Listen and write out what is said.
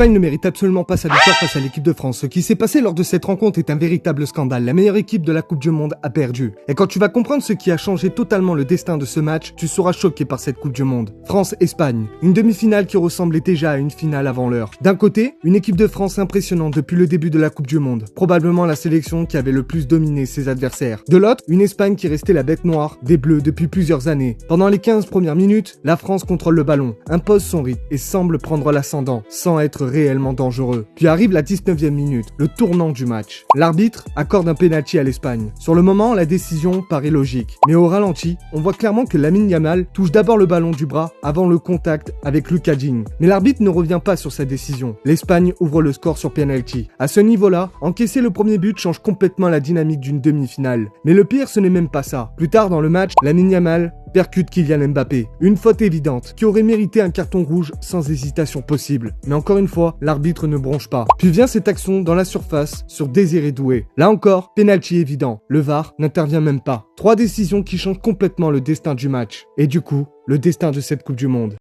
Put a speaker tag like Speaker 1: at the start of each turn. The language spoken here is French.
Speaker 1: L'Espagne ne mérite absolument pas sa victoire face à l'équipe de France. Ce qui s'est passé lors de cette rencontre est un véritable scandale. La meilleure équipe de la Coupe du Monde a perdu. Et quand tu vas comprendre ce qui a changé totalement le destin de ce match, tu seras choqué par cette Coupe du Monde. France-Espagne, une demi-finale qui ressemblait déjà à une finale avant l'heure. D'un côté, une équipe de France impressionnante depuis le début de la Coupe du Monde, probablement la sélection qui avait le plus dominé ses adversaires. De l'autre, une Espagne qui restait la bête noire des Bleus depuis plusieurs années. Pendant les 15 premières minutes, la France contrôle le ballon, impose son rythme et semble prendre l'ascendant, sans être réellement dangereux. Puis arrive la 19e minute, le tournant du match. L'arbitre accorde un pénalty à l'Espagne. Sur le moment, la décision paraît logique, mais au ralenti, on voit clairement que Lamine Yamal touche d'abord le ballon du bras avant le contact avec Lucas Digne. Mais l'arbitre ne revient pas sur sa décision. L'Espagne ouvre le score sur penalty. À ce niveau-là, encaisser le premier but change complètement la dynamique d'une demi-finale. Mais le pire, ce n'est même pas ça. Plus tard dans le match, Lamine Yamal percute Kylian Mbappé. Une faute évidente, qui aurait mérité un carton rouge sans hésitation possible. Mais encore une fois, l'arbitre ne bronche pas. Puis vient cette action dans la surface sur Désiré Doué. Là encore, penalty évident. Le VAR n'intervient même pas. 3 décisions qui changent complètement le destin du match. Et du coup, le destin de cette Coupe du Monde.